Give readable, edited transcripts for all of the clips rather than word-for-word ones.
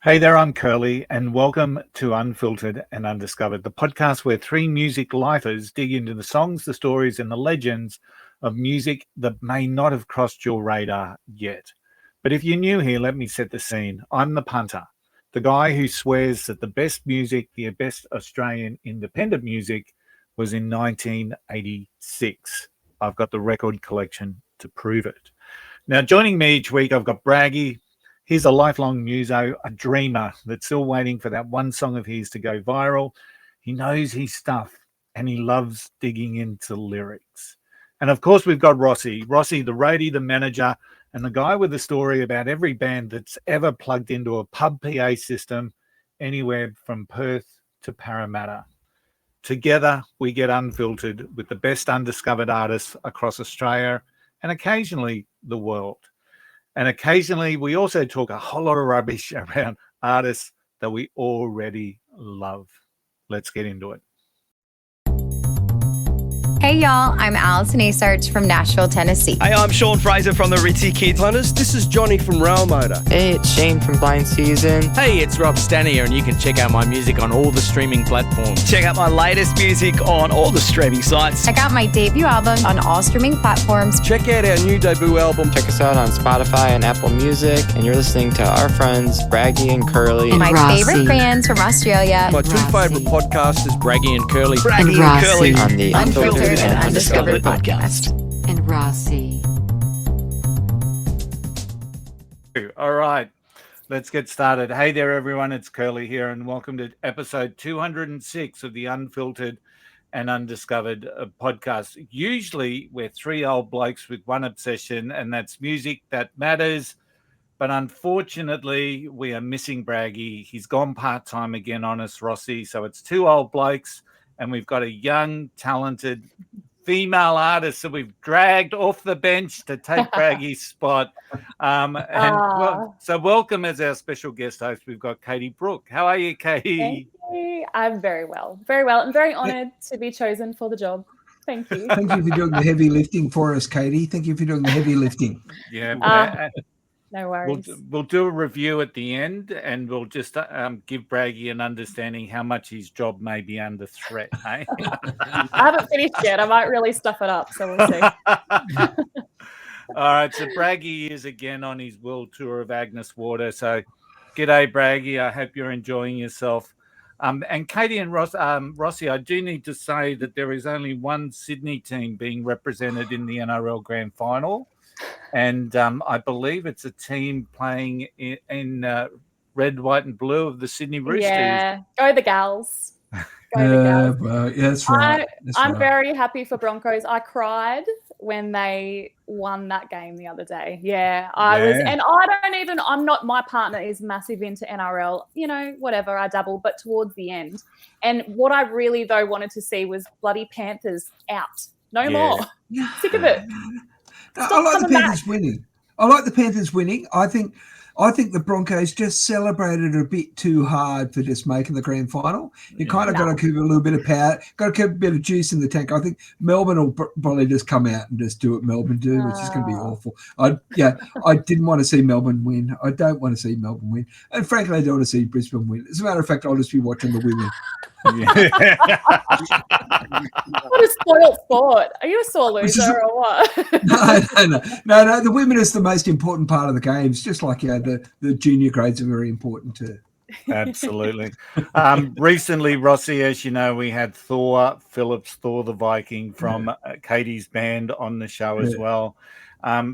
Hey there, I'm Curly, and welcome to Unfiltered and Undiscovered, the podcast where three music lifers dig into the songs, the stories, and the legends of music that may not have crossed your radar yet. But if you're new here, let me set the scene. I'm the punter, the guy who swears that the best music, the best Australian independent music, was in 1986. I've got the record collection to prove it. Now, joining me each week, I've got Braggy. He's a lifelong muso, a dreamer that's still waiting for that one song of his to go viral. He knows his stuff and he loves digging into lyrics. And of course, we've got Rossy. Rossy, the roadie, the manager, and the guy with a story about every band that's ever plugged into a pub PA system anywhere from Perth to Parramatta. Together, we get unfiltered with the best undiscovered artists across Australia and occasionally the world. And occasionally, we also talk a whole lot of rubbish around artists that we already love. Let's get into it. Hey y'all, I'm Alison Asarch from Nashville, Tennessee. Hey, I'm Sean Fraser from the Ritzy Kids. Hunters, this is Johnny from Rail Motor. Hey, it's Shane from Blind Season. Hey, it's Rob Stanier, and you can check out my music on all the streaming platforms. Check out my latest music on all the streaming sites. Check out my debut album on all streaming platforms. Check out our new debut album. Check us out on Spotify and Apple Music. And you're listening to our friends, Braggy and Curly. And my Rossy. favorite bands from Australia. My two favourite podcasters, Braggy and Curly. Braggy and Rossy. Curly. On the Unfiltered and Undiscovered podcast. And Rossy. All right, let's get started. Hey there, everyone. It's Curly here, and welcome to episode 206 of the Unfiltered and Undiscovered podcast. Usually, we're three old blokes with one obsession, and that's music that matters. But unfortunately, we are missing Braggy. He's gone part-time again on us, Rossy. So it's two old blokes, and we've got a young, talented female artist that we've dragged off the bench to take Braggy's spot. So welcome as our special guest host. We've got Katie Brooke. How are you, Katie? Thank you. I'm very well. Very well. I'm very honoured to be chosen for the job. Thank you. Thank you for doing the heavy lifting for us, Katie. Thank you for doing the heavy lifting. Yeah. No worries. We'll do a review at the end, and we'll just give Braggy an understanding how much his job may be under threat. Hey? I haven't finished yet. I might really stuff it up, so we'll see. All right, so Braggy is again on his world tour of Agnes Water. So, g'day, Braggy. I hope you're enjoying yourself. And Katie and Rossy, I do need to say that there is only one Sydney team being represented in the NRL Grand Final. And I believe it's a team playing in red, white, and blue of the Sydney Roosters. Yeah, go the Gals. Go the Gals. Well, yeah, that's right. I'm very happy for Broncos. I cried when they won that game the other day. Yeah, I was, and my partner is massive into NRL, whatever, I dabble, but towards the end. And what I really, though, wanted to see was bloody Panthers out. No more. Sick of it. I like the Panthers winning. I think the Broncos just celebrated a bit too hard for just making the grand final. You kind of got to keep a little bit of power, got to keep a bit of juice in the tank. I think Melbourne will probably just come out and just do what Melbourne do, which is going to be awful. I didn't want to see Melbourne win. I don't want to see Melbourne win. And frankly, I don't want to see Brisbane win. As a matter of fact, I'll just be watching the women. What a spoiled sport. Are you a sore loser or what? No. The women is the most important part of the games, just like the junior grades are very important too. Absolutely. Recently, Rossy, as you know, we had Thor the Viking from Katie's band on the show as well.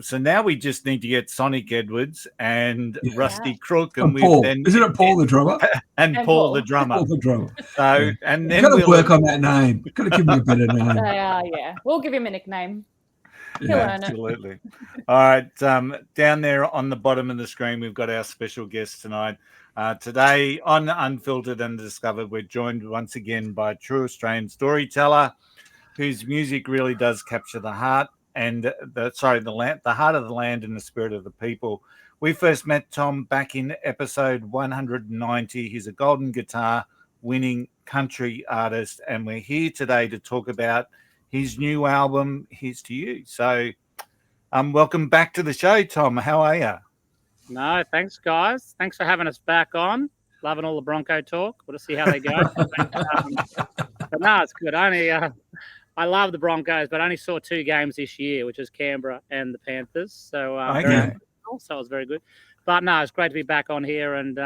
So now we just need to get Sonic Edwards and Rusty Crook, and Paul. Isn't it Paul the drummer? and Paul the drummer. Paul the drummer. So and then got to work on that name. Got to give him a better name. Yeah, we'll give him a nickname. He'll earn it. Absolutely. All right, down there on the bottom of the screen, we've got our special guest tonight. Today on Unfiltered and Undiscovered, we're joined once again by a true Australian storyteller whose music really does capture the heart and the heart of the land and the spirit of the people. We first met Tom back in episode 190. He's a Golden Guitar winning country artist, and we're here today to talk about his new album, Here's to You. So welcome back to the show, Tom. How are you? No, thanks, guys. Thanks for having us back on. Loving all the Bronco talk. We'll just see how they go. But no, it's good. I love the Broncos, but I only saw 2 games this year, which is Canberra and the Panthers. So Okay. so it was very good. But no, it's great to be back on here, and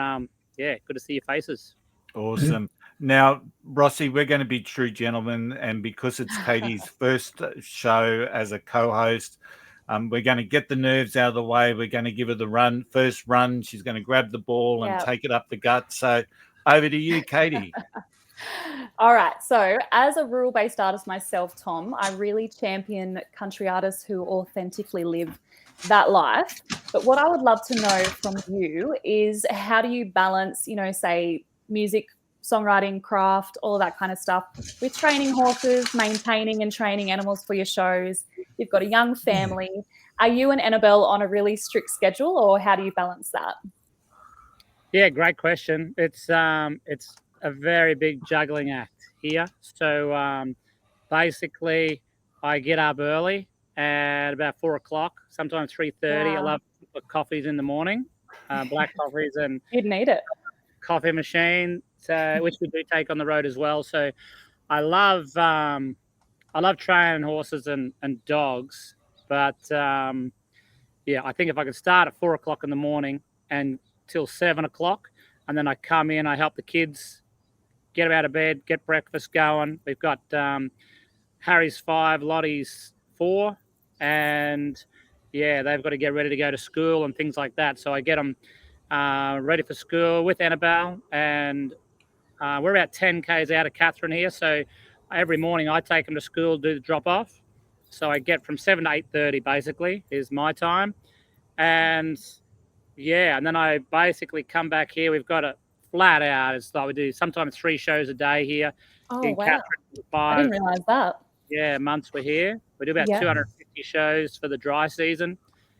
good to see your faces. Awesome. Now, Rossy, we're going to be true gentlemen, and because it's Katie's first show as a co-host, we're going to get the nerves out of the way. We're going to give her the first run. She's going to grab the ball and take it up the gut. So over to you, Katie. All right. So as a rural-based artist myself, Tom, I really champion country artists who authentically live that life. But what I would love to know from you is, how do you balance, say music, songwriting, craft, all that kind of stuff with training horses, maintaining and training animals for your shows? You've got a young family. Are you and Annabelle on a really strict schedule, or how do you balance that? Yeah, great question. It's a very big juggling act here. So basically, I get up early at about 4 o'clock, sometimes 3:30. Wow. I love coffees in the morning, black coffees and You'd need it. coffee machine, which we do take on the road as well. So I love training horses and dogs, but I think if I could start at 4 o'clock in the morning and till 7 o'clock, and then I come in, I help the kids get them out of bed, get breakfast going. We've got Harry's 5, Lottie's 4, and they've got to get ready to go to school and things like that. So I get them ready for school with Annabelle, and we're about 10 k's out of Catherine here. So every morning I take them to school, do the drop off. So I get from 7 to 8:30 basically is my time, and then I basically come back here. We've got it flat out. It's like we do sometimes 3 shows a day here. Oh, in wow. Catherine, I didn't realize that. Yeah, months we're here. We do about 250 shows for the dry season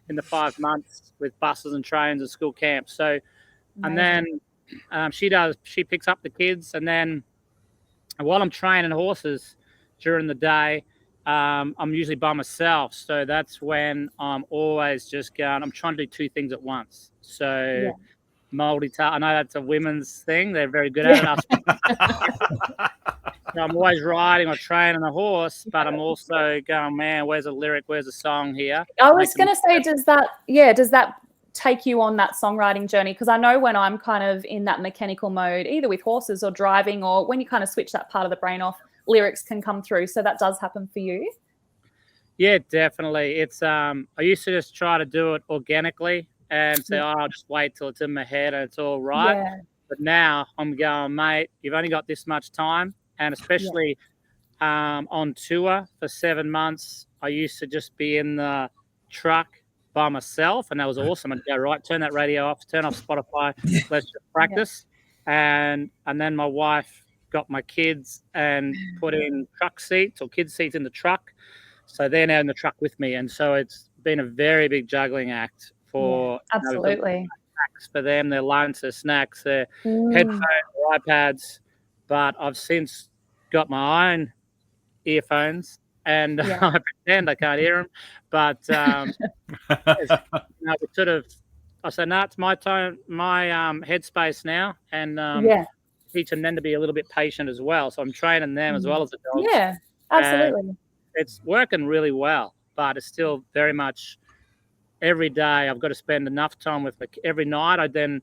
in the 5 months with buses and trains and school camps. So, and then she picks up the kids, and then while I'm training horses during the day, I'm usually by myself. So that's when I'm always just going, I'm trying to do 2 things at once. So multitask. I know that's a women's thing. They're very good at it. So I'm always riding or training a horse, but I'm also going, man, where's a lyric? Where's a song here? I was going to say, does that take you on that songwriting journey? Because I know when I'm kind of in that mechanical mode, either with horses or driving, or when you kind of switch that part of the brain off, lyrics can come through. So that does happen for you? Yeah, definitely. It's I used to just try to do it organically and say, I'll just wait till it's in my head and it's all right. Yeah. But now I'm going, mate, you've only got this much time. And especially on tour for 7 months, I used to just be in the truck by myself, and that was awesome. I'd go, right, turn that radio off, turn off Spotify, let's just practice. And then my wife got my kids and put in truck seats or kids seats in the truck. So they're now in the truck with me. And so it's been a very big juggling act for absolutely snacks for them, their lunch, their snacks, their headphones, their iPads. But I've since got my own earphones, and I pretend I can't hear them. But I said, no, it's my time, my headspace now, and teach them then to be a little bit patient as well. So I'm training them as well as the dogs. Yeah, absolutely. And it's working really well, but it's still very much every day. I've got to spend enough time with every night. I then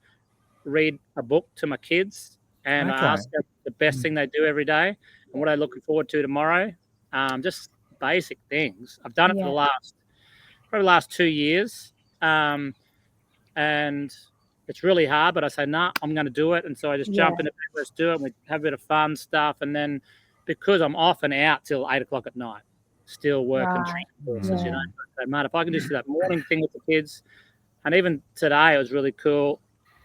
read a book to my kids. And I ask them the best thing they do every day and what they're looking forward to tomorrow. Just basic things. I've done it for the last 2 years. And it's really hard, but I say, nah, I'm going to do it. And so I just jump into bed, let's do it. And we have a bit of fun stuff. And then because I'm often out till 8 o'clock at night, still working, training horses, So, mate, if I can just do that morning thing with the kids. And even today, it was really cool.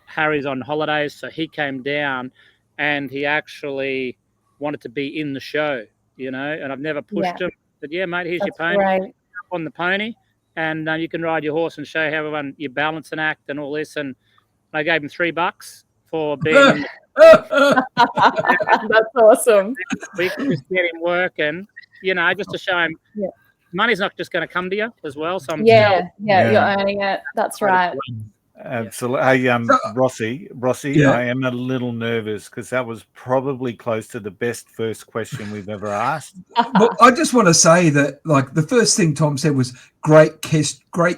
Harry's on holidays, so he came down and he actually wanted to be in the show, and I've never pushed him. I said, yeah, mate, here's your pony. Right. Jump on the pony, and you can ride your horse and show everyone your balance and act and all this. And I gave him $3 for being. That's awesome. We can just get him working, just to show him. Money's not just going to come to you as well. So you're earning it. That's right. Absolutely. Hey, Rossy, Yeah. I am a little nervous because that was probably close to the best first question we've ever asked. Well, I just want to say that, like, the first thing Tom said was great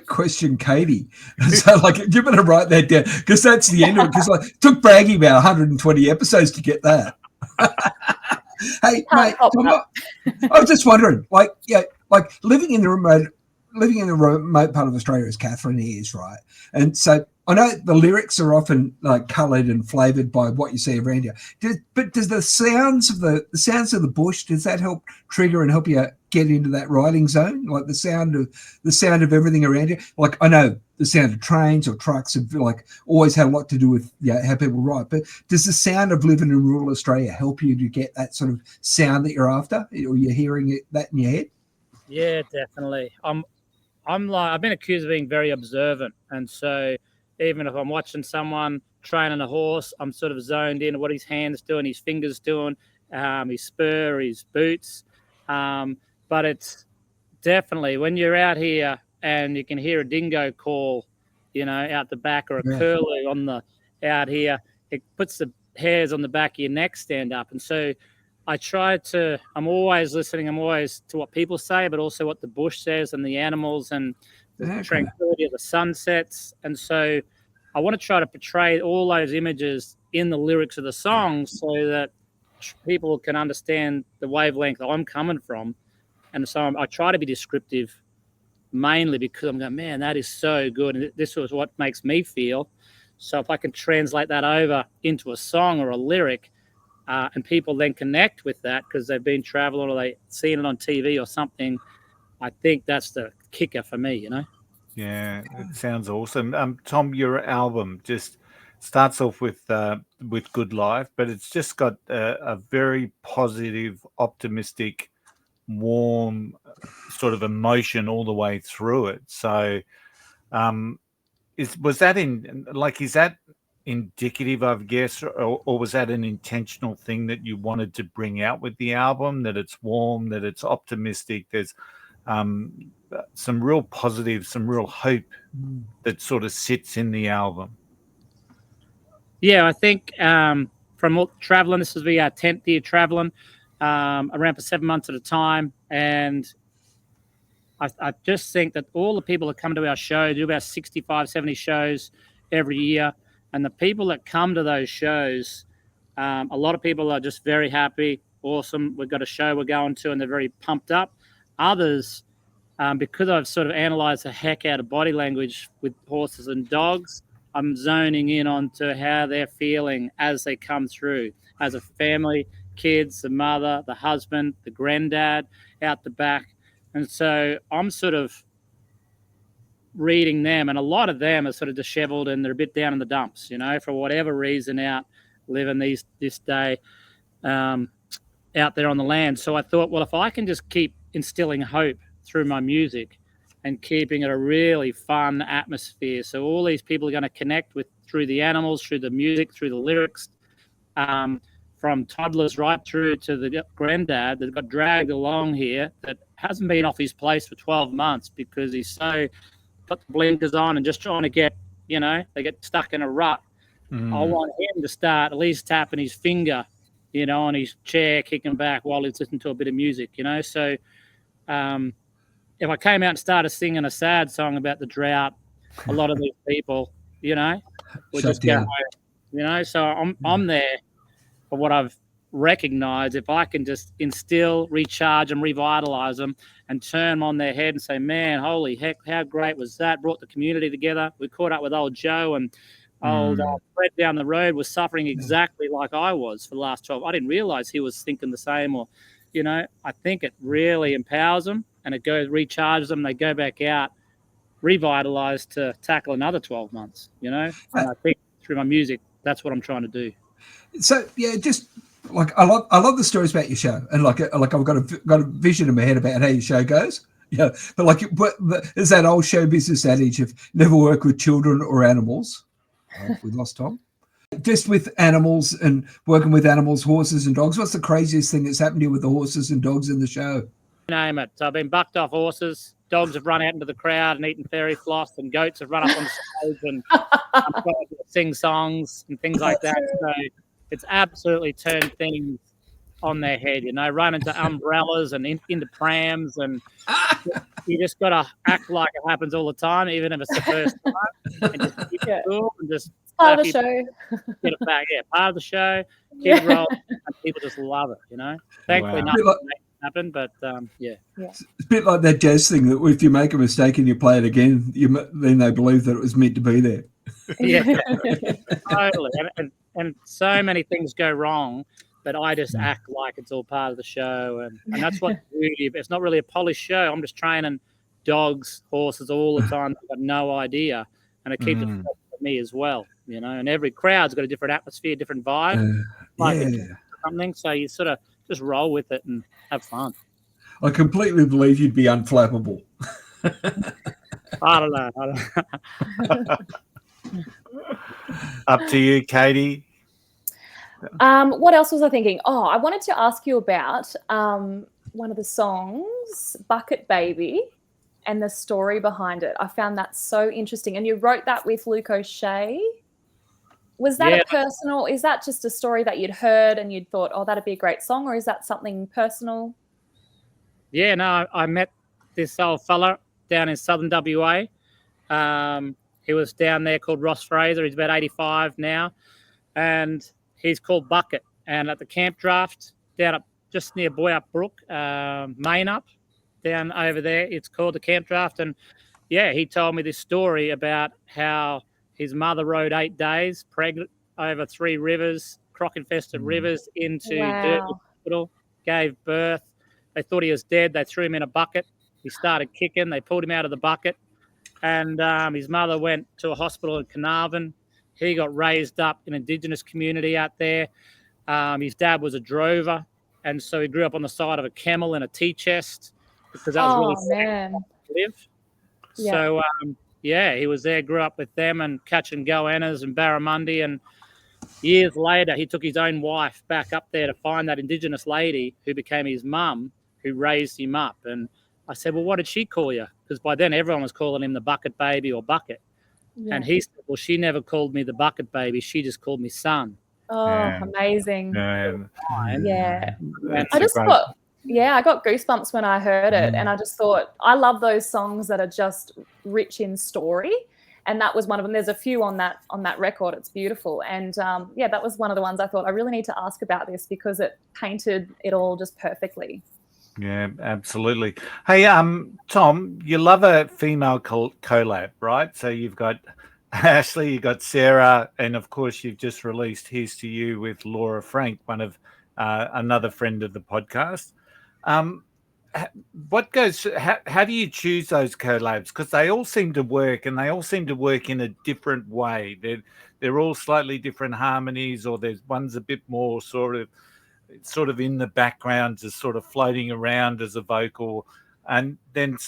question, Katie. So, like, you better write that down because that's the end of it. Because, like, it took Braggy about 120 episodes to get that. Hey, mate, Tom, I was just wondering, like, living in the remote part of Australia as Catherine is, right? And so I know the lyrics are often like coloured and flavoured by what you see around you. But does the sounds of the bush, does that help trigger and help you get into that writing zone? Like the sound of everything around you. Like I know the sound of trains or trucks have like always had a lot to do with how people write. But does the sound of living in rural Australia help you to get that sort of sound that you're after, or you're hearing that in your head? Yeah, definitely. I've been accused of being very observant, and so even if I'm watching someone training a horse, I'm sort of zoned in what his hands doing, his fingers doing, his spur, his boots. But it's definitely when you're out here and you can hear a dingo call, out the back, or a curlew out here, it puts the hairs on the back of your neck stand up. And so I'm always listening. I'm always to what people say, but also what the bush says and the animals and the tranquility of the sunsets. And so I want to try to portray all those images in the lyrics of the song so that people can understand the wavelength I'm coming from. And so I try to be descriptive mainly because I'm going, man, that is so good. And this was what makes me feel. So if I can translate that over into a song or a lyric, and people then connect with that because they've been traveling or they've seen it on TV or something, I think that's the kicker for me, Yeah, it sounds awesome. Tom, your album just starts off with Good Life, but it's just got a very positive, optimistic, warm sort of emotion all the way through it. So is that indicative, I guess, or was that an intentional thing that you wanted to bring out with the album, that it's warm, that it's optimistic, there's some real positive, some real hope that sort of sits in the album? Yeah, I think from traveling, this will be our 10th year traveling, around for 7 months at a time. And I just think that all the people that come to our show do about 65, 70 shows every year. And the people that come to those shows, a lot of people are just very happy, awesome. We've got a show we're going to, and they're very pumped up. Others, because I've sort of analysed the heck out of body language with horses and dogs, I'm zoning in onto how they're feeling as they come through, as a family, kids, the mother, the husband, the granddad out the back. And so I'm sort of reading them, and a lot of them are sort of disheveled and they're a bit down in the dumps, for whatever reason, out living this day out there on the land. So I thought, well, if I can just keep instilling hope through my music and keeping it a really fun atmosphere, so all these people are going to connect with through the animals, through the music, through the lyrics, from toddlers right through to the granddad that got dragged along here that hasn't been off his place for 12 months because he's so got the blinkers on and just trying to get, they get stuck in a rut. I want him to start at least tapping his finger, on his chair, kicking back while he's listening to a bit of music, So if I came out and started singing a sad song about the drought, a lot of these people, would just go away, So I'm there for what I've recognized. If I can just instill, recharge them, revitalize them, and turn them on their head and say, man, holy heck, how great was that? Brought the community together. We caught up with old Joe, and old Fred down the road was suffering exactly like I was for the last 12. I didn't realize he was thinking the same, or, I think it really empowers them and it recharges them. They go back out revitalized to tackle another 12 months, And I think through my music, that's what I'm trying to do. So yeah, just like I love the stories about your show, and like I've got a vision in my head about how your show goes. Yeah, but there's that old show business adage of never work with children or animals. We lost Tom. Just with animals and working with animals, horses and dogs. What's the craziest thing that's happened to you with the horses and dogs in the show? Name it. So I've been bucked off horses. Dogs have run out into the crowd and eaten fairy floss, and goats have run up on the stage and I'm trying to sing songs and things like that. So it's absolutely turned things on their head, run into umbrellas and into prams, and you just got to act like it happens all the time, even if it's the first time, and just keep it cool and just part of the show. Get it back, part of the show. Keep it rolling, and people just love it, Thankfully, nothing happened, but It's a bit like that jazz thing that if you make a mistake and you play it again, then they believe that it was meant to be there. Yeah, totally. And so many things go wrong, but I just act like it's all part of the show, and that's what really. It's not really a polished show. I'm just training dogs, horses all the time. I've got no idea, and it keeps it fresh for me as well, And every crowd's got a different atmosphere, different vibe, something. So you sort of just roll with it and have fun. I completely believe you'd be unflappable. I don't know. Up to you, Katie. What else was I thinking? Oh, I wanted to ask you about one of the songs, Bucket Baby, and the story behind it. I found that so interesting. And you wrote that with Luke O'Shea. Was that a personal, is that just a story that you'd heard and you'd thought, oh, that'd be a great song, or is that something personal? Yeah, no, I met this old fella down in southern WA. He was down there called Ross Fraser. He's about 85 now. And he's called Bucket. And at the camp draft down up just near Boyup Brook, Main Up, down over there, it's called the camp draft. And yeah, he told me this story about how his mother rode 8 days pregnant over 3 rivers, croc-infested rivers, into Derby Hospital, gave birth. They thought he was dead. They threw him in a bucket. He started kicking. They pulled him out of the bucket. And his mother went to a hospital in Carnarvon. He got raised up in an Indigenous community out there. His dad was a drover, and so he grew up on the side of a camel in a tea chest because that was really sad to live. Yeah. So, he was there, grew up with them and catching goannas and barramundi. And years later, he took his own wife back up there to find that Indigenous lady who became his mum, who raised him up. And I said, well, what did she call you? Because by then everyone was calling him the Bucket Baby or Bucket. Yeah. And he said, well, she never called me the Bucket Baby. She just called me son. Oh, amazing. Yeah. I just thought, I got goosebumps when I heard it. And I just thought, I love those songs that are just rich in story. And that was one of them. There's a few on that record. It's beautiful. And that was one of the ones I thought I really need to ask about this because it painted it all just perfectly. Yeah, absolutely. Hey, Tom, you love a female collab, right? So you've got Ashley, you've got Sarah, and of course you've just released Here's to You with Laura Frank, one of another friend of the podcast. What goes? How do you choose those collabs? Because they all seem to work, and they all seem to work in a different way. They're all slightly different harmonies, or there's one's a bit more sort of in the background, just sort of floating around as a vocal, and then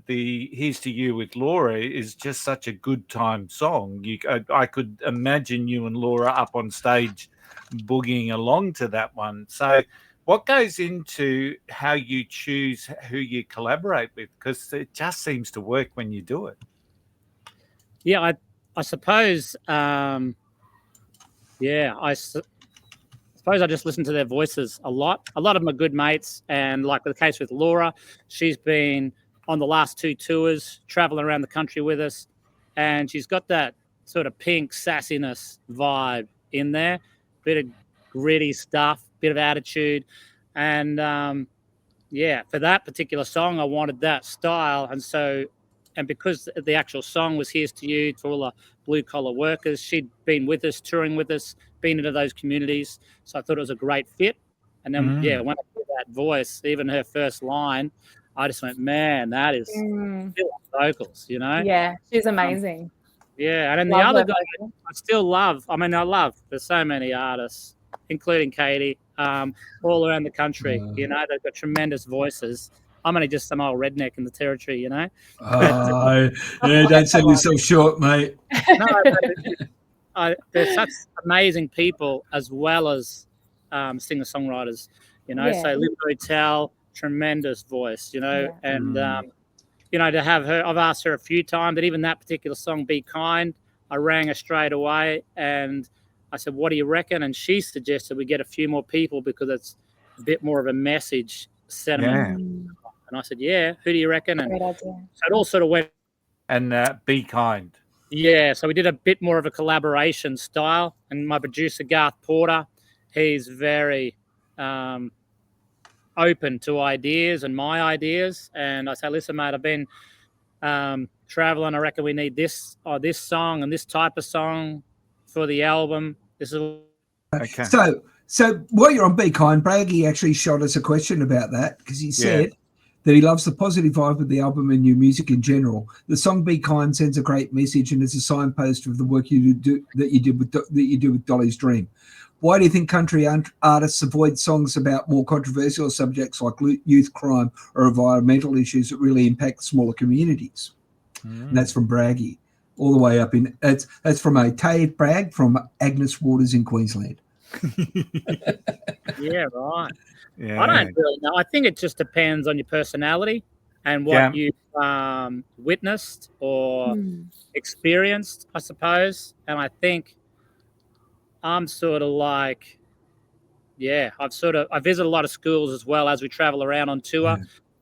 the Here's to You with Laura is just such a good time song. I could imagine you and Laura up on stage boogieing along to that one. So what goes into how you choose who you collaborate with? Because it just seems to work when you do it. Yeah, I suppose, I suppose I just listen to their voices a lot. A lot of them are good mates. And like the case with Laura, she's been on the last 2 tours, traveling around the country with us. And she's got that sort of pink sassiness vibe in there, bit of gritty stuff, bit of attitude. And for that particular song, I wanted that style. And because the actual song was Here's to You for all the blue collar workers, she'd been with us, touring with us, been into those communities. So I thought it was a great fit. And then, when I heard that voice, even her first line, I just went, man, that is still vocals, Yeah, she's amazing. And then the other guy I still love. I mean, there's so many artists, including Katie, all around the country. They've got tremendous voices. I'm only just some old redneck in the territory, Don't sell yourself short, mate. No, they're such amazing people as well as singer-songwriters, So Liv Hotel, tremendous voice, and, to have her, I've asked her a few times that even that particular song, Be Kind, I rang her straight away and I said, what do you reckon? And she suggested we get a few more people because it's a bit more of a message sentiment. Yeah. And I said, yeah, who do you reckon? And Great idea. so it all sort of went. And Be Kind. Yeah, so we did a bit more of a collaboration style. And my producer, Garth Porter, he's very open to ideas and my ideas. And I say, listen, mate, I've been traveling. I reckon we need this or this song and this type of song for the album. This is okay. So while you're on Be Kind, Braggy actually shot us a question about that because he said that he loves the positive vibe of the album and your music in general. The song Be Kind sends a great message and is a signpost of the work you do with Dolly's Dream. Why do you think country artists avoid songs about more controversial subjects like youth crime or environmental issues that really impact smaller communities? And that's from Braggy, all the way up in. That's from a Tate Bragg from Agnes Waters in Queensland. Yeah, right. Yeah. I don't really know. I think it just depends on your personality and what you've witnessed or experienced, I suppose. And I think I'm sort of like, I visit a lot of schools as well as we travel around on tour,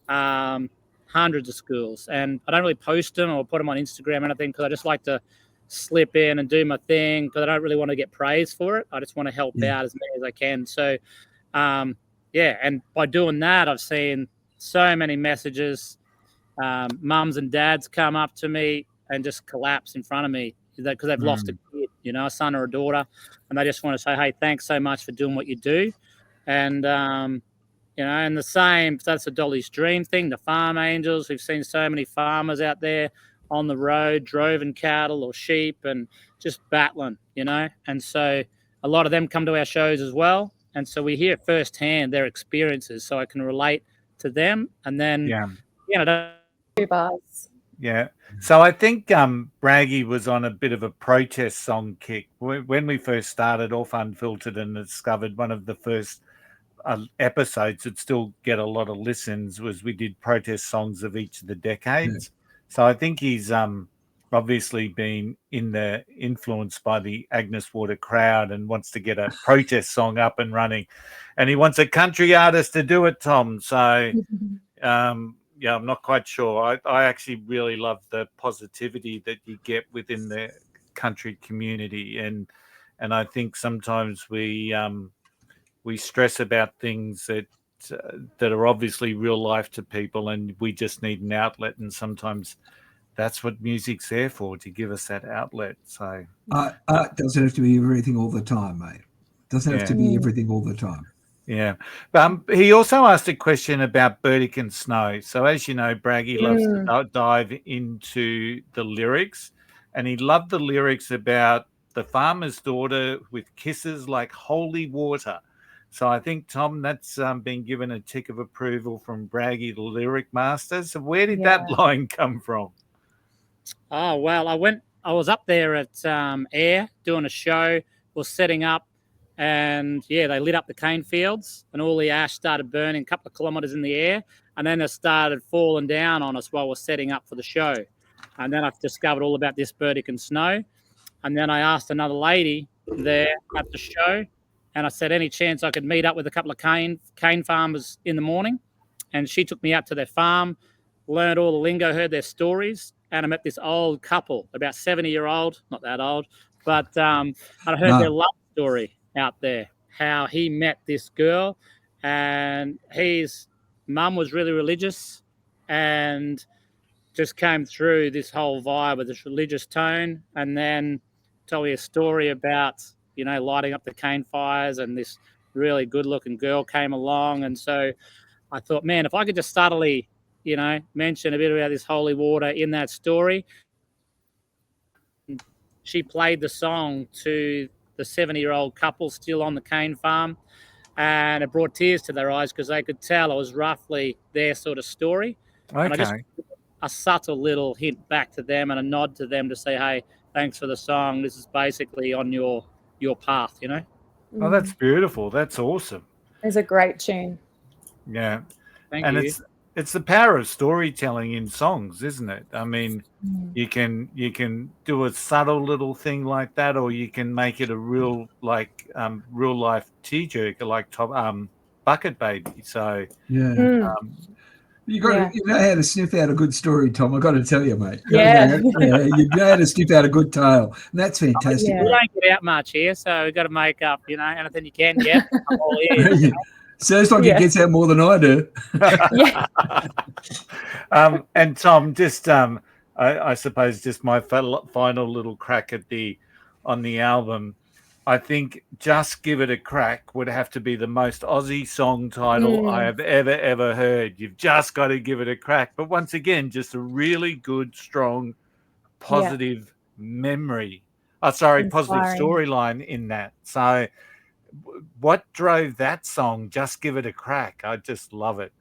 hundreds of schools. And I don't really post them or put them on Instagram or anything because I just like to slip in and do my thing because I don't really want to get praised for it. I just want to help out as many as I can. So, and by doing that, I've seen so many messages. Mums and dads come up to me and just collapse in front of me because they've lost a kid, a son or a daughter, and they just want to say, hey, thanks so much for doing what you do. And, and the same, that's a Dolly's Dream thing, the farm angels. We've seen so many farmers out there on the road, droving cattle or sheep and just battling, and so a lot of them come to our shows as well. And so we hear firsthand their experiences, so I can relate to them. And then, Yeah. So I think Braggy was on a bit of a protest song kick. When we first started off Unfiltered and Undiscovered, one of the first episodes that still get a lot of listens was we did protest songs of each of the decades. So I think he's obviously been influenced by the Agnes Water crowd and wants to get a protest song up and running. And he wants a country artist to do it, Tom. So, I'm not quite sure. I actually really love the positivity that you get within the country community. And I think sometimes we stress about things that are obviously real life to people, and we just need an outlet. And sometimes that's what music's there for, to give us that outlet. So art doesn't have to be everything all the time, mate. Doesn't have to be everything all the time. Yeah. He also asked a question about Burdick and Snow. So as you know, Braggy loves to dive into the lyrics, and he loved the lyrics about the farmer's daughter with kisses like holy water. So I think, Tom, that's been given a tick of approval from Braggy, the lyric master. So where did that line come from? Oh, well, I was up there at Air doing a show, was setting up, and they lit up the cane fields and all the ash started burning a couple of kilometres in the air, and then it started falling down on us while we're setting up for the show. And then I've discovered all about this Burdick and Snow. And then I asked another lady there at the show, and I said, any chance I could meet up with a couple of cane farmers in the morning? And she took me out to their farm, learned all the lingo, heard their stories, and I met this old couple, about 70-year-old, not that old, but I heard their love story out there, how he met this girl, and his mum was really religious and just came through this whole vibe with this religious tone, and then told me a story about, lighting up the cane fires, and this really good-looking girl came along. And so I thought, man, if I could just subtly, mention a bit about this holy water in that story. She played the song to the 70-year-old couple still on the cane farm, and it brought tears to their eyes because they could tell it was roughly their sort of story. Okay. And I just a subtle little hint back to them and a nod to them to say, hey, thanks for the song. This is basically on your path, Oh, that's beautiful. That's awesome. It's a great tune. Yeah. Thank you. it's the power of storytelling in songs, isn't it? I mean, you can do a subtle little thing like that, or you can make it a real real life tearjerker like Bucket Baby. So yeah. um, You know how to sniff out a good story, Tom. I got to tell you, mate. Yeah. You know how to sniff out a good tale. And that's fantastic. We don't get out much here, so we've got to make up, anything you can get. I'm all ears. Sounds like he gets out more than I do. And Tom, just I suppose just my final little crack at on the album. I think Just Give It a Crack would have to be the most Aussie song title I have ever heard. You've just got to give it a crack. But once again, just a really good, strong, positive memory. Positive storyline in that. So what drove that song, Just Give It a Crack? I just love it.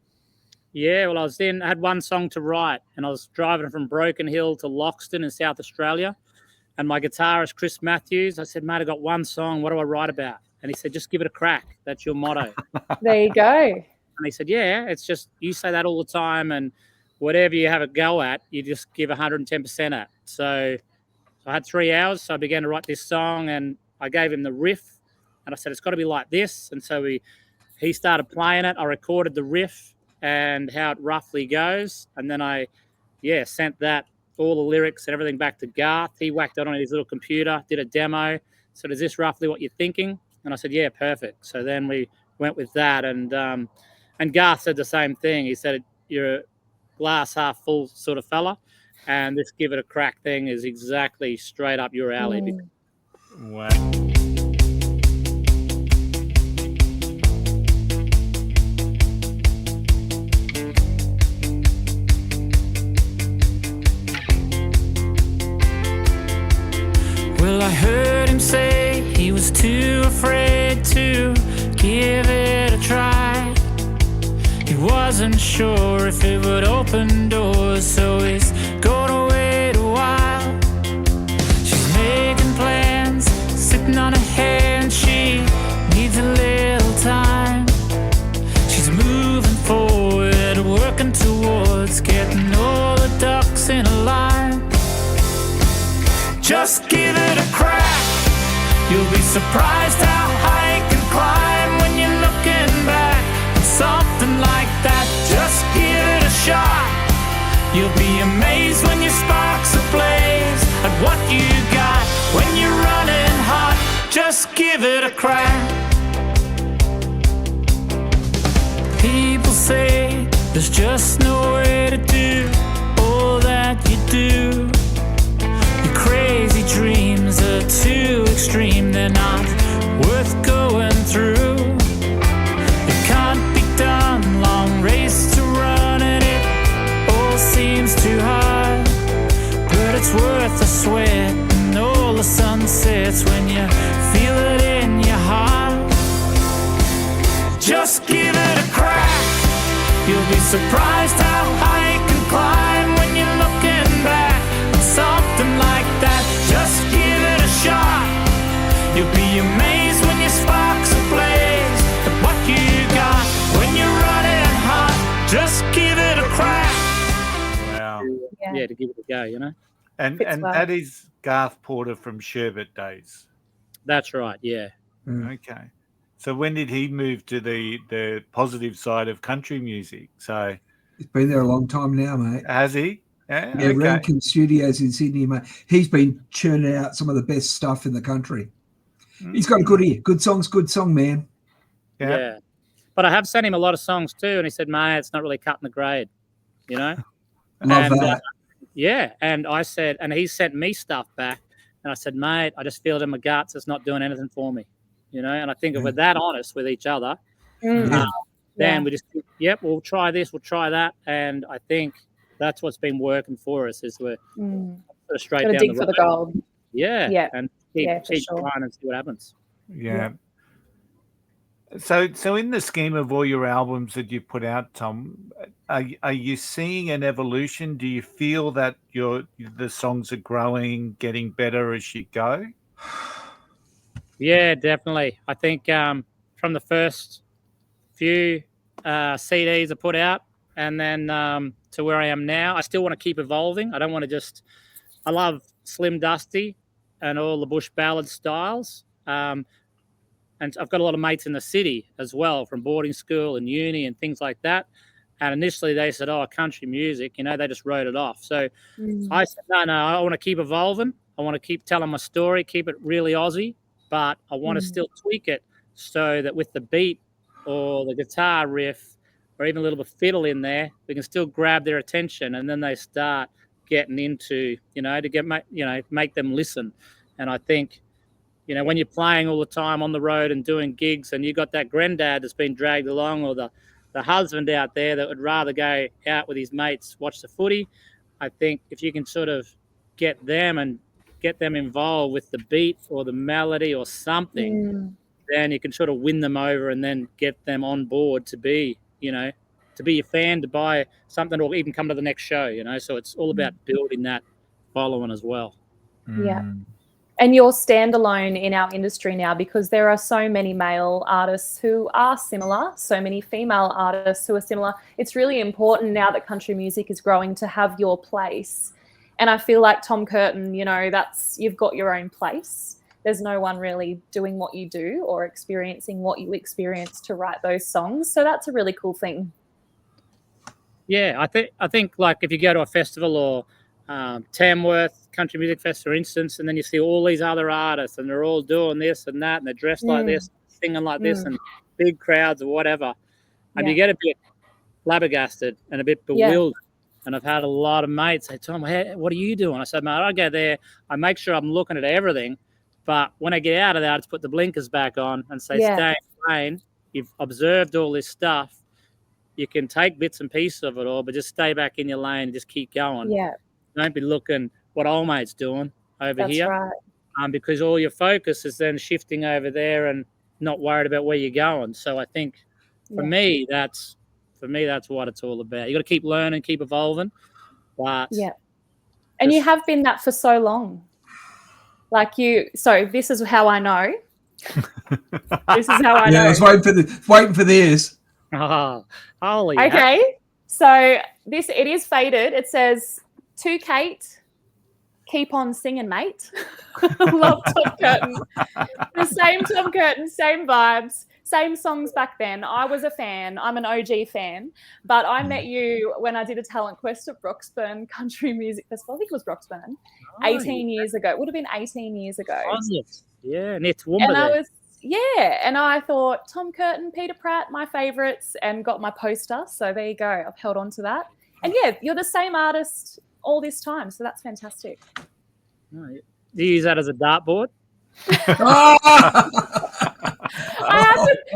Yeah, well, I had one song to write, and I was driving from Broken Hill to Loxton in South Australia. And my guitarist, Chris Matthews, I said, mate, I got one song. What do I write about? And he said, just give it a crack. That's your motto. There you go. And he said, yeah, it's just you say that all the time, and whatever you have a go at, you just give 110% at. So I had 3 hours, so I began to write this song, and I gave him the riff, and I said, it's got to be like this. And so he started playing it. I recorded the riff and how it roughly goes, and then I sent that, all the lyrics and everything back to Garth. He whacked it on his little computer, did a demo. So is this roughly what you're thinking? And I said, yeah, perfect. So then we went with that. And Garth said the same thing. He said, you're a glass half full sort of fella. And this give it a crack thing is exactly straight up your alley. Wow. Well, I heard him say he was too afraid to give it a try. He wasn't sure if it would open doors, so he's gonna wait a while. She's making plans, sitting on her hand, she needs a little time. She's moving forward, working towards getting all the ducks in a line. Just give it a crack. You'll be surprised how high you can climb when you're looking back at something like that. Just give it a shot. You'll be amazed when your sparks ablaze at what you got when you're running hot. Just give it a crack. People say there's just no way to do all that you do. Crazy dreams are too extreme, they're not worth going through. It can't be done, long race to run, and it all seems too hard. But it's worth the sweat and all the sunsets when you feel it in your heart. Just give it a crack. You'll be surprised how high you can climb when you're looking back at something like that. Just give it a shot. You'll be amazed when your sparks ablaze at what you got when you're running hot. Just give it a crack. Wow. Yeah, to give it a go, And that is Garth Porter from Sherbet Days. That's right, yeah. Okay. So when did he move to the positive side of country music? So he's been there a long time now, mate. Has he? Yeah, okay. Rankin Studios in Sydney, mate. He's been churning out some of the best stuff in the country. He's got a good ear. Good songs, good song, man. Yeah. But I have sent him a lot of songs too, and he said, mate, it's not really cutting the grade, Love that. And I said, and he sent me stuff back, and I said, mate, I just feel it in my guts. It's not doing anything for me, And I think if we're that honest with each other, then we just, we'll try this, we'll try that, and I think that's what's been working for us is we're sort of straight down dig for the gold. Yeah. And keep sure. trying and see what happens. Yeah. So in the scheme of all your albums that you put out, Tom, are you seeing an evolution? Do you feel that the songs are growing, getting better as you go? Yeah, definitely. I think from the first few CDs I put out, and then to where I am now. I still want to keep evolving. I don't want to just. I love Slim Dusty and all the bush ballad styles. And I've got a lot of mates in the city as well, from boarding school and uni and things like that. And initially they said, "Oh, country music," they just wrote it off. So I said, no, I want to keep evolving. I want to keep telling my story, keep it really Aussie, but I want to still tweak it so that with the beat or the guitar riff or even a little bit of fiddle in there, we can still grab their attention, and then they start getting into, to make them listen. And I think, when you're playing all the time on the road and doing gigs, and you got that granddad that's been dragged along, or the husband out there that would rather go out with his mates, watch the footy, I think if you can sort of get them involved with the beat or the melody or something, then you can sort of win them over and then get them on board to be, to be a fan, to buy something, or even come to the next show, So it's all about building that following as well. Yeah. And you're standalone in our industry now, because there are so many male artists who are similar, so many female artists who are similar. It's really important now that country music is growing to have your place. And I feel like Tom Curtin, you've got your own place. There's no one really doing what you do or experiencing what you experience to write those songs. So that's a really cool thing. Yeah, I think like if you go to a festival or Tamworth Country Music Fest, for instance, and then you see all these other artists and they're all doing this and that, and they're dressed like this, singing like this, and big crowds or whatever, and you get a bit flabbergasted and a bit bewildered. And I've had a lot of mates say, "Tom, hey, what are you doing?" I said, "Mate, I go there, I make sure I'm looking at everything, but when I get out of there, I just put the blinkers back on and say, stay in the lane. You've observed all this stuff. You can take bits and pieces of it all, but just stay back in your lane and just keep going. Yeah. Don't be looking what old mate's doing over here." Right. Because all your focus is then shifting over there and not worried about where you're going. So I think for me, that's what it's all about. You got to keep learning, keep evolving. But and you have been that for so long. So this is how I know. This is how I know. Yeah, I was waiting for this. Oh, holy. Okay. So it is faded. It says, "To Kate, keep on singing, mate." Love Tom Curtin. The same Tom Curtin, same vibes, same songs back then. I was a fan. I'm an OG fan. But I met you when I did a talent quest at Broxburn Country Music Festival. I think it was Broxburn. 18 years ago. It would have been 18 years ago. Yeah, and and I thought, Tom Curtin, Peter Pratt, my favourites, and got my poster. So there you go. I've held on to that. And you're the same artist all this time. So that's fantastic. Do you use that as a dartboard?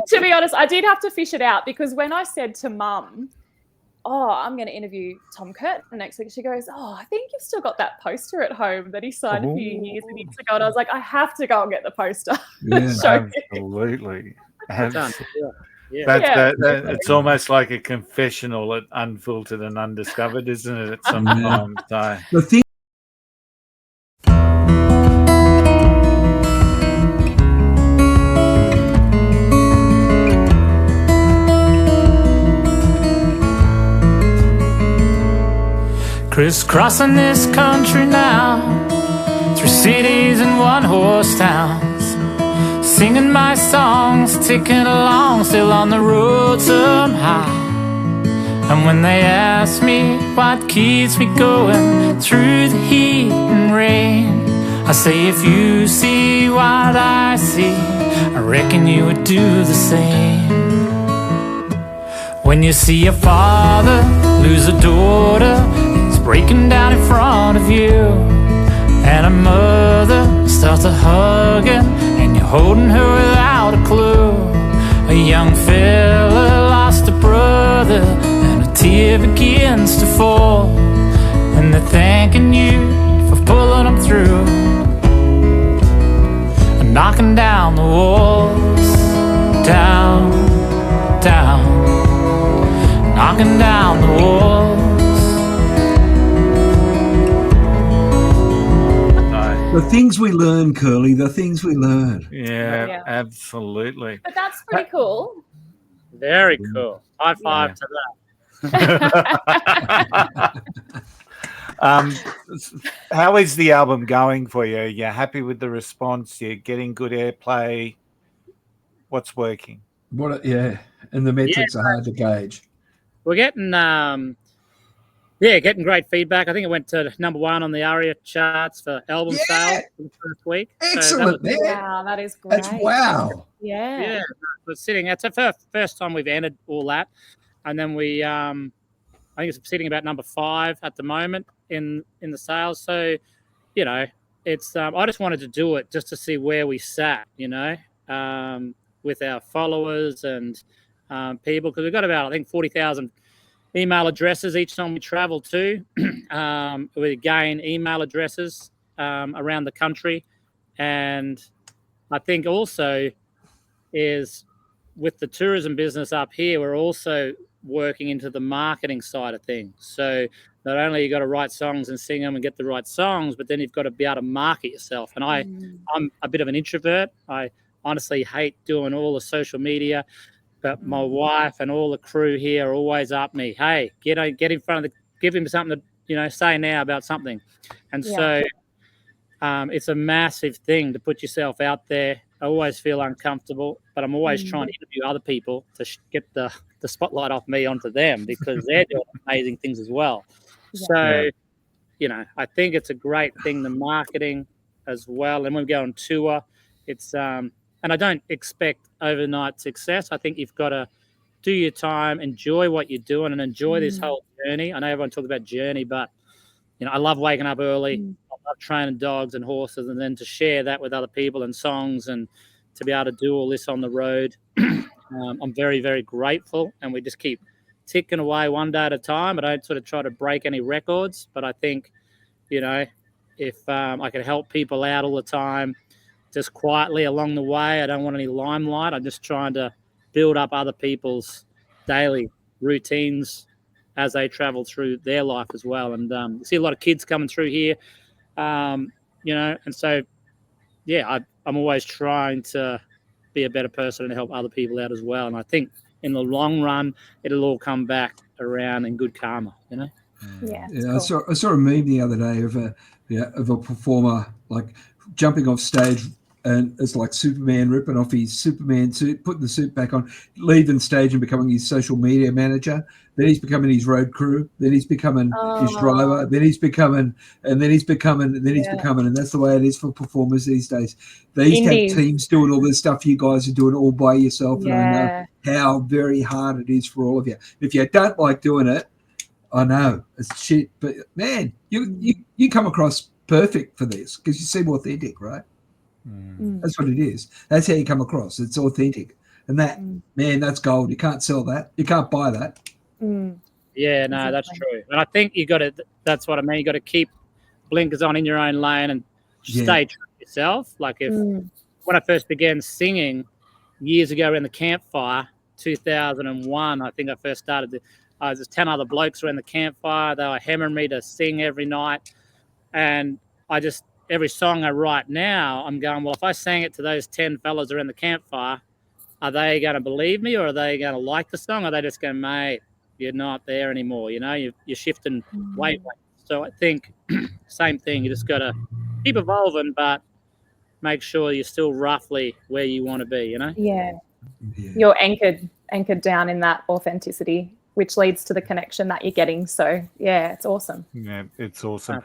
To be honest, I did have to fish it out, because when I said to Mum, I'm going to interview Tom Curtin next week, she goes, I think you've still got that poster at home that he signed a few years ago. And I was like, I have to go and get the poster. Yeah, absolutely. It's almost like a confessional at Unfiltered and Undiscovered, isn't it? At some time. The thing. Crisscrossing this country now, through cities and one-horse towns, singing my songs, ticking along, still on the road somehow. And when they ask me what keeps me going through the heat and rain, I say, if you see what I see, I reckon you would do the same. When you see a father lose a daughter, breaking down in front of you, and a mother starts a hugging, and you're holding her without a clue. A young fella lost a brother, and a tear begins to fall, and they're thanking you for pulling them through, and knocking down the walls, down, down, knocking down the walls. The things we learn, Curly, the things we learn. Yeah, absolutely. But that's pretty cool. Very cool. High five to that. How is the album going for you? You're happy with the response? You're getting good airplay? What's working? And the metrics are hard to gauge. We're getting getting great feedback. I think it went to #1 on the ARIA charts for album sales for the first week. Excellent, man. Wow, that is great. That's wow. Yeah. We're sitting. It's the first time we've entered all that, and then we I think it's sitting about #5 at the moment in the sales. So, it's I just wanted to do it just to see where we sat, with our followers and people, because we've got about, I think, 40,000 email addresses each time we travel to. We gain email addresses around the country, and I think also is with the tourism business up here, we're also working into the marketing side of things. So not only you got to write songs and sing them and get the right songs, but then you've got to be able to market yourself. And I'm a bit of an introvert. I honestly hate doing all the social media, but my wife and all the crew here are always up me. Hey, get in front of give him something to say now about something. And so it's a massive thing to put yourself out there. I always feel uncomfortable, but I'm always trying to interview other people to get the spotlight off me onto them, because they're doing amazing things as well. So, I think it's a great thing, the marketing as well. And when we go on tour, it's and I don't expect overnight success. I think you've got to do your time, enjoy what you're doing, and enjoy this whole journey. I know everyone talks about journey, but I love waking up early. I love training dogs and horses, and then to share that with other people and songs, and to be able to do all this on the road. I'm very, very grateful, and we just keep ticking away one day at a time. I don't sort of try to break any records, but I think, if I can help people out all the time, just quietly along the way, I don't want any limelight. I'm just trying to build up other people's daily routines as they travel through their life as well. And you see a lot of kids coming through here, and so, I'm always trying to be a better person and help other people out as well. And I think in the long run, it'll all come back around in good karma, Yeah, cool. I saw a meme the other day of a performer like jumping off stage, and it's like Superman ripping off his Superman suit, putting the suit back on, leaving stage and becoming his social media manager. Then he's becoming his road crew. Then he's becoming his driver. Then he's becoming, and then he's becoming, and then he's becoming. And that's the way it is for performers these days. They used to have teams doing all this stuff. You guys are doing it all by yourself. And I know how very hard it is for all of you. If you don't like doing it, I know it's shit. But man, you come across perfect for this, because you seem authentic, right? That's what it is. That's how you come across. It's authentic, and that man, that's gold. You can't sell that. You can't buy that. Yeah, no, that's true. And I think you got to. That's what I mean. You got to keep blinkers on in your own lane and stay true to yourself. Like when I first began singing years ago around the campfire, 2001, I think I first started. There's 10 other blokes around the campfire. They were hammering me to sing every night, and every song I write now, I'm going, well, if I sang it to those 10 fellas around the campfire, are they going to believe me, or are they going to like the song? Or are they just going, mate, you're not there anymore, you're shifting weight. So I think same thing. You just got to keep evolving, but make sure you're still roughly where you want to be, Yeah. You're anchored down in that authenticity, which leads to the connection that you're getting. So, yeah, it's awesome. Yeah, it's awesome.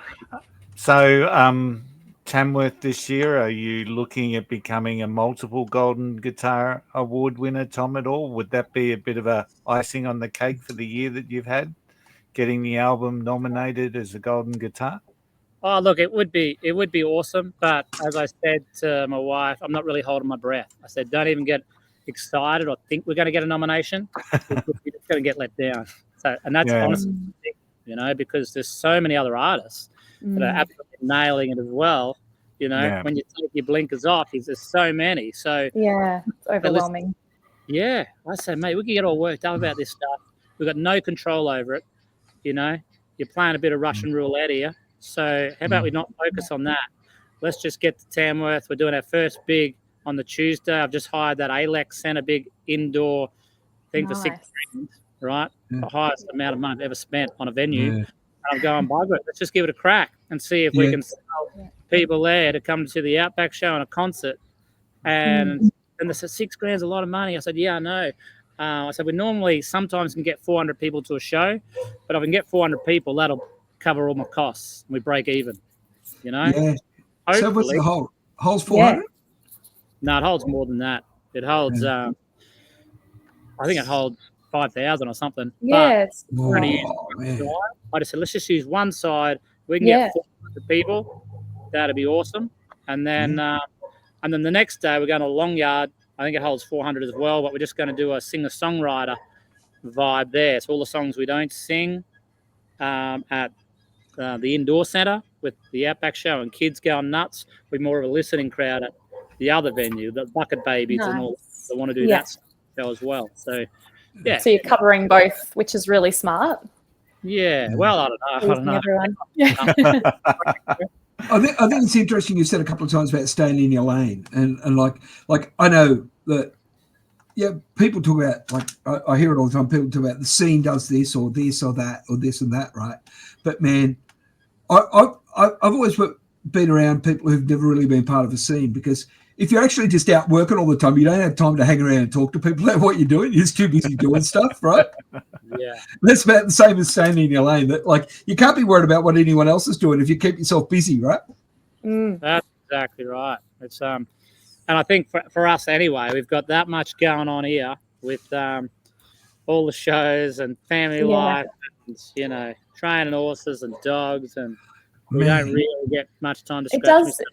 So, Tamworth this year, are you looking at becoming a multiple Golden Guitar Award winner, Tom, at all? Would that be a bit of a icing on the cake for the year that you've had, getting the album nominated as a Golden Guitar? Oh, look, it would be awesome. But as I said to my wife, I'm not really holding my breath. I said, don't even get excited or think we're going to get a nomination. We're just going to get let down. So, and that's honestly, because there's so many other artists that are absolutely nailing it as well. When you take your blinkers off, there's so many. So it's overwhelming. I say, mate, we can get all worked up about this stuff. We've got no control over it. You're playing a bit of Russian roulette here. So how about we not focus on that? Let's just get to Tamworth. We're doing our first big on the Tuesday. I've just hired that Alex Centre big indoor thing for 6 grand. right? Yeah. The highest amount of money I've ever spent on a venue. Yeah. And I'm going, bugger it. Let's just give it a crack and see if we can sell people there to come to the Outback show and a concert. And then they said, $6,000's a lot of money. I said, yeah, I know. I said, we normally sometimes can get 400 people to a show, but if we can get 400 people, that'll cover all my costs. And we break even, you know? Yeah. Hopefully. So what's the whole? Holds 400? No, it holds more than that. It holds, I think it holds 5,000 or something. Yeah. But I just said, let's just use one side. We can get 400 people. That'd be awesome. And then the next day we're going to Long Yard. I think it holds 400 as well, but we're just going to do a singer-songwriter vibe there. So all the songs we don't sing at the indoor centre with the Outback show and kids going nuts. We're more of a listening crowd at the other venue, the Bucket Babies and all that want to do that show as well. So, yeah. So you're covering both, which is really smart. Yeah. Well, I don't know. Everyone. I think it's interesting. You said a couple of times about staying in your lane, and like I know that people talk about, like I hear it all the time. People talk about the scene does this or this or that or this and that, right? But man, I've always been around people who've never really been part of a scene, because if you're actually just out working all the time, you don't have time to hang around and talk to people about what you're doing. You're just too busy doing stuff, right? Yeah. That's about the same as staying in your lane. That, like, you can't be worried about what anyone else is doing if you keep yourself busy, right? That's exactly right. It's and I think for us anyway, we've got that much going on here with all the shows and family life, and, you know, training horses and dogs, and we don't really get much time to scratch myself.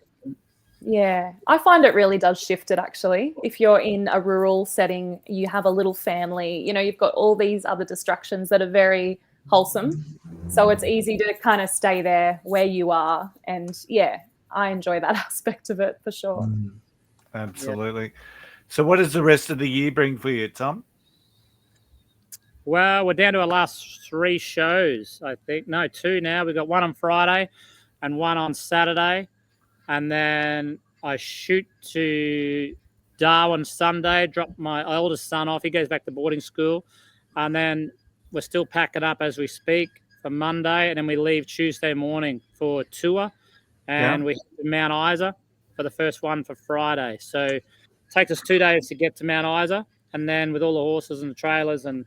Yeah, I find it really does shift it, actually. If you're in a rural setting, you have a little family, you know, you've got all these other distractions that are very wholesome. So it's easy to kind of stay there where you are. And yeah, I enjoy that aspect of it for sure. Absolutely. Yeah. So what does the rest of the year bring for you, Tom? Well, we're down to our last 3 shows, I think. No, 2 now. We've got one on Friday and one on Saturday. And then I shoot to Darwin Sunday, drop my oldest son off. He goes back to boarding school. And then we're still packing up as we speak for Monday. And then we leave Tuesday morning for a tour. And we hit Mount Isa for the first one for Friday. So it takes us 2 days to get to Mount Isa. And then with all the horses and the trailers and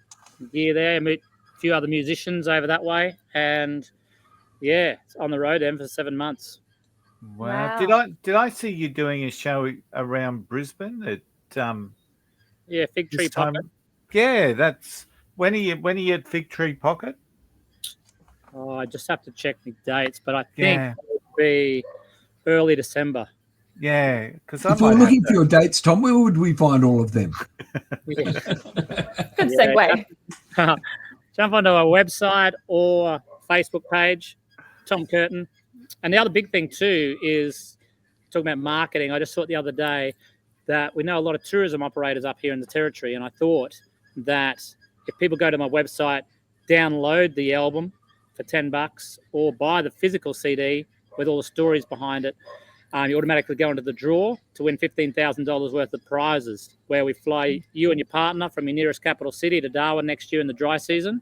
gear there, meet a few other musicians over that way. And, yeah, it's on the road then for 7 months. Wow. Did I see you doing a show around Brisbane at Fig Tree Pocket? Yeah, that's when are you at Fig Tree Pocket? Oh, I just have to check the dates, but I think it will be early December. Yeah, because if we're looking for your dates, Tom, where would we find all of them? Good segue. Jump onto our website or Facebook page, Tom Curtin. And the other big thing too is talking about marketing. I just thought the other day that we know a lot of tourism operators up here in the territory, and I thought that if people go to my website, download the album for $10 or buy the physical CD with all the stories behind it, you automatically go into the draw to win $15,000 worth of prizes, where we fly you and your partner from your nearest capital city to Darwin next year in the dry season.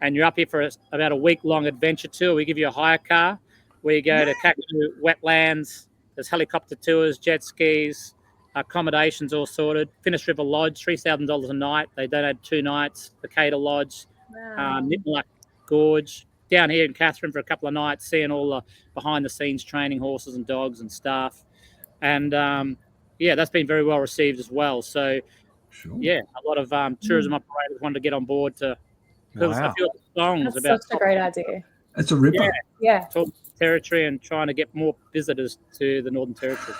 And you're up here for about a week-long adventure tour. We give you a hire car. We go to Kakadu wetlands. There's helicopter tours, jet skis, accommodations all sorted. Finnish River Lodge, $3,000 a night. They donate 2 nights. The Cater Lodge, Nipmuc Gorge. Down here in Catherine for a couple of nights, seeing all the behind-the-scenes training horses and dogs and staff. And, that's been very well received as well. So, a lot of tourism operators wanted to get on board to because a few of the songs That's about such a great idea. That's a ripper. Yeah. Talking territory and trying to get more visitors to the Northern Territory.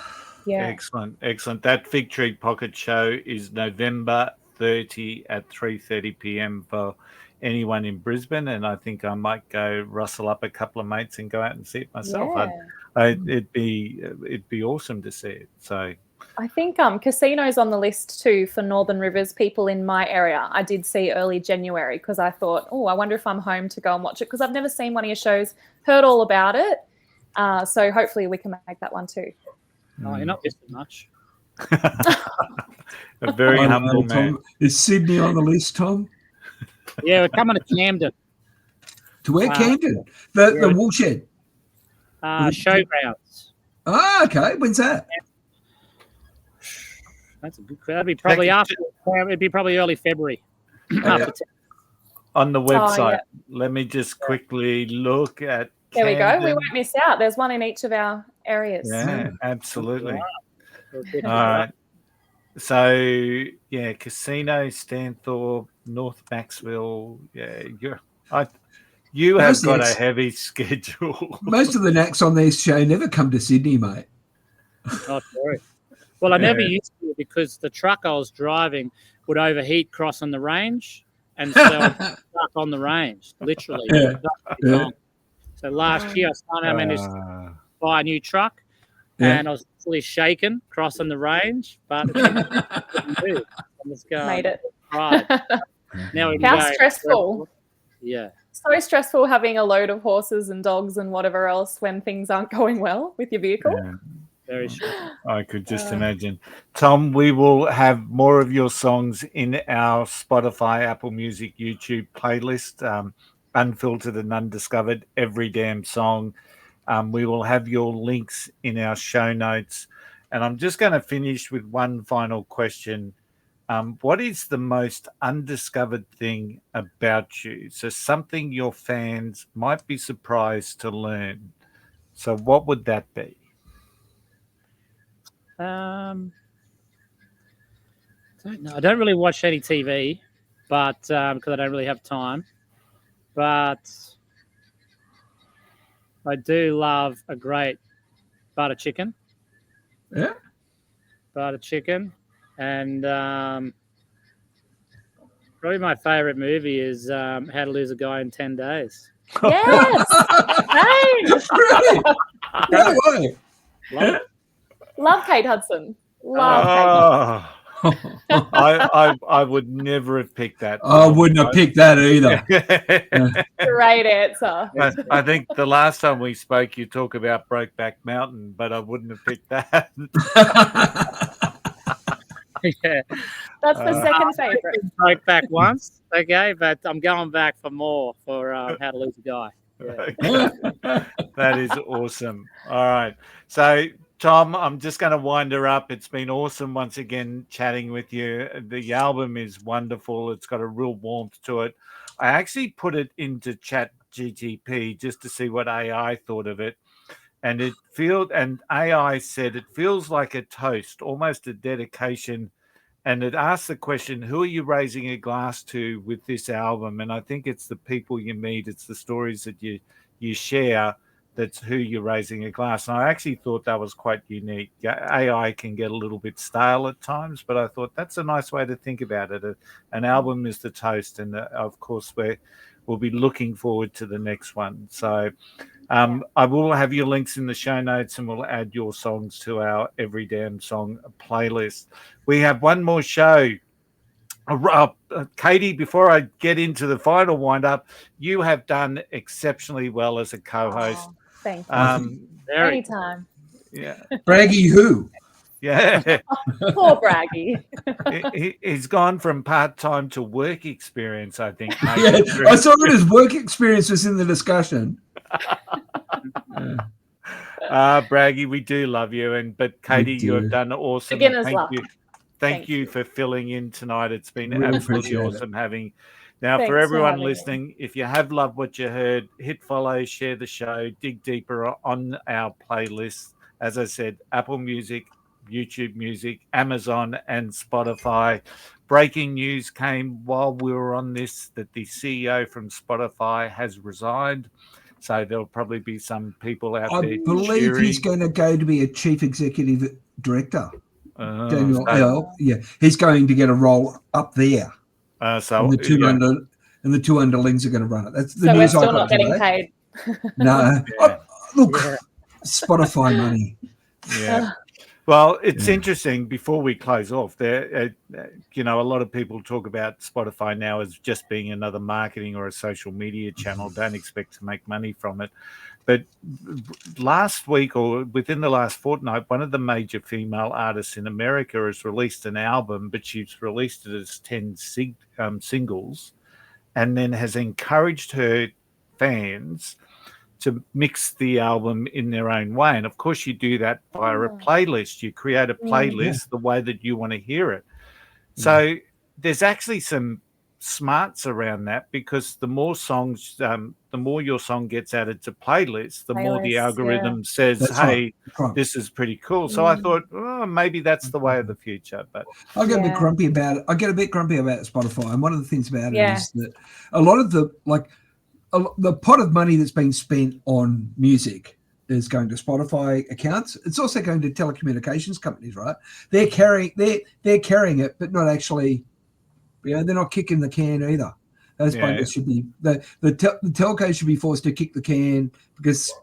Yeah. Excellent. That Fig Tree Pocket show is November 30 at 3:30 p.m. for anyone in Brisbane, and I think I might go rustle up a couple of mates and go out and see it myself. Yeah. It'd be awesome to see it. So I think casinos on the list too for Northern Rivers people in my area. I did see early January because I thought, I wonder if I'm home to go and watch it, because I've never seen one of your shows, heard all about it. So hopefully we can make that one too. Oh, you're not missing much. A very humble man. Tom. Is Sydney on the list, Tom? Yeah, we're coming to Camden. To where? Camden? The Woolshed? Showgrounds. Oh, okay. When's that? That's a good. That'd be probably after. It'd be probably early February. On the website, let me just quickly look at. There we Camden. go. We won't miss out. There's one in each of our areas. Yeah, absolutely. Wow. All right. So Casino, Stanthorpe, North Maxwell. Yeah, you have got a heavy schedule. Most of the acts on this show never come to Sydney, mate. Oh, sorry. Well, I never used to because the truck I was driving would overheat crossing the range, and so I was stuck on the range, literally. So last year I somehow managed to buy a new truck, and I was fully shaken crossing the range, but I just made it. Right. Now how stressful! Yeah. So stressful having a load of horses and dogs and whatever else when things aren't going well with your vehicle. Yeah. Very sure. I could just imagine. Tom, we will have more of your songs in our Spotify, Apple Music, YouTube playlist, Unfiltered and Undiscovered, every damn song. We will have your links in our show notes. And I'm just going to finish with one final question. What is the most undiscovered thing about you? So something your fans might be surprised to learn. So what would that be? I don't know. I don't really watch any TV, but because I don't really have time. But I do love a great butter chicken. Yeah. Butter chicken, and probably my favorite movie is How to Lose a Guy in 10 Days. Yes. Thanks. Really? No way. Love it. Love Kate Hudson. Love Kate Hudson. I would never have picked that. I wouldn't have picked that either. Great answer. I think the last time we spoke, you talk about Brokeback Mountain, but I wouldn't have picked that. Yeah. That's the second favorite. Brokeback once, okay, but I'm going back for more for How to Lose a Guy. Yeah. That is awesome. All right. So, Tom, I'm just going to wind her up. It's been awesome once again chatting with you. The album is wonderful. It's got a real warmth to it. I actually put it into Chat GTP just to see what AI thought of it. And AI said it feels like a toast, almost a dedication. And it asked the question, who are you raising a glass to with this album? And I think it's the people you meet. It's the stories that you share. That's who you're raising a glass. And I actually thought that was quite unique. AI can get a little bit stale at times, but I thought that's a nice way to think about it. An album is the toast. And of course, we'll be looking forward to the next one. So I will have your links in the show notes and we'll add your songs to our Every Damn Song playlist. We have one more show. Katie, before I get into the final wind-up, you have done exceptionally well as a co-host. Oh, thank you. Anytime. Yeah. Braggy who? Yeah. Poor Braggy. He's gone from part-time to work experience, I think. Yeah, I saw that his work experience was in the discussion. Braggy, we do love you. But Katie, you have done awesome. Thank you for filling in tonight. It's been really absolutely awesome having. Now, for everyone listening, if you have loved what you heard, hit follow, share the show, dig deeper on our playlist. As I said, Apple Music, YouTube Music, Amazon, and Spotify. Breaking news came while we were on this that the CEO from Spotify has resigned. So there'll probably be some people out there. I believe he's going to go to be a chief executive director. Daniel L. Yeah, he's going to get a role up there. And the two underlings are going to run it. That's the news we're still I got not getting today. paid. No, look, Spotify money. Yeah. Well, it's interesting. Before we close off, there, a lot of people talk about Spotify now as just being another marketing or a social media channel. Don't expect to make money from it. But last week or within the last fortnight, one of the major female artists in America has released an album, but she's released it as 10 singles. and then has encouraged her fans to mix the album in their own way. And of course, you do that via a playlist. You create a playlist the way that you want to hear it. So there's actually some smarts around that, because the more songs, the more your song gets added to playlists, the more the algorithm says, That's hey, right. this is pretty cool. So I thought, oh, maybe that's the way of the future. But I get a bit grumpy about it. I get a bit grumpy about Spotify. And one of the things about it is that a lot of the pot of money that's being spent on music is going to Spotify accounts. It's also going to telecommunications companies, right? They're carrying it, but not actually. They're not kicking the can either. Those players should be the telcos should be forced to kick the can, because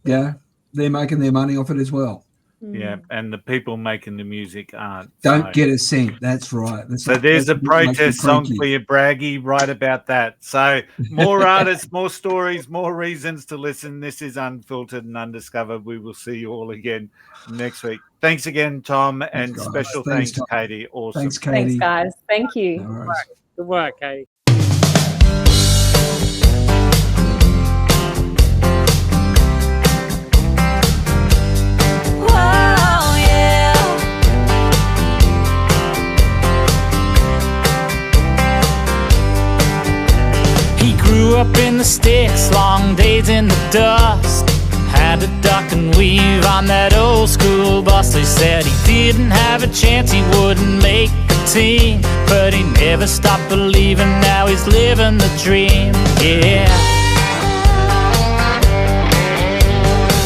they're making their money off it as well. Yeah, and the people making the music aren't. Don't get a cent. That's right. So there's a protest song for you, Braggy, right about that. So more artists, more stories, more reasons to listen. This is Unfiltered and Undiscovered. We will see you all again next week. Thanks again, Tom, and special thanks, Katie. Awesome. Thanks, Katie. Thanks, guys. Thank you. No Good work, Katie. Grew up in the sticks, long days in the dust. Had to duck and weave on that old school bus. They said he didn't have a chance, he wouldn't make a team, but he never stopped believing, now he's living the dream, yeah.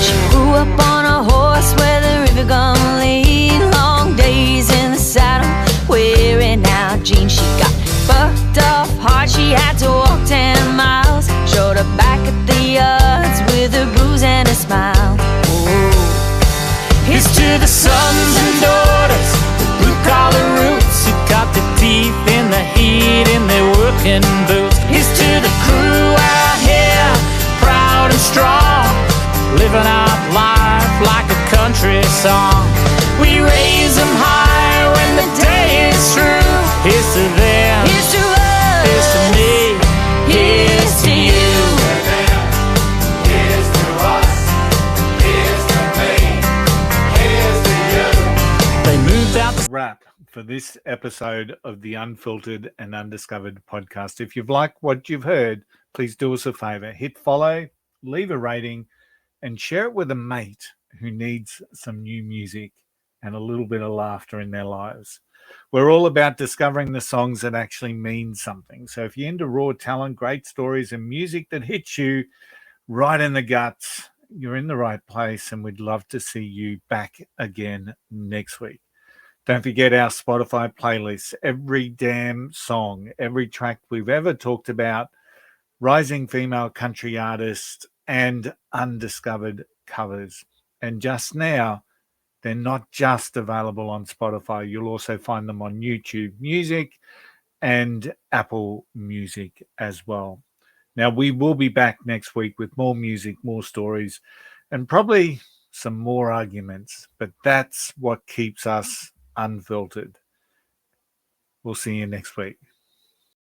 She grew up on a horse where the river gonna lead. Long days in the saddle, wearing out jeans. She got bucked off hard, she had to walk 10 miles. Showed up back at the yards with a bruise and a smile. Here's to the sons and daughters, the blue-collar roots, who got their teeth in the heat in their working boots. Here's to the crew out here, proud and strong, living out life like a country song. We raise them high when the day is through. Here's to them, here's to us, here's to me, here's to you. Here's to us, here's to me, here's to you. They moved out the wrap for this episode of the Unfiltered and Undiscovered podcast. If you've liked what you've heard, please do us a favor. Hit follow, leave a rating, and share it with a mate who needs some new music and a little bit of laughter in their lives. We're all about discovering the songs that actually mean something. So if you're into raw talent, great stories, and music that hits you right in the guts, you're in the right place, and we'd love to see you back again next week. Don't forget our Spotify playlists. Every damn song, every track we've ever talked about, rising female country artists, and undiscovered covers. And just now, they're not just available on Spotify. You'll also find them on YouTube Music and Apple Music as well. Now, we will be back next week with more music, more stories, and probably some more arguments. But that's what keeps us unfiltered. We'll see you next week.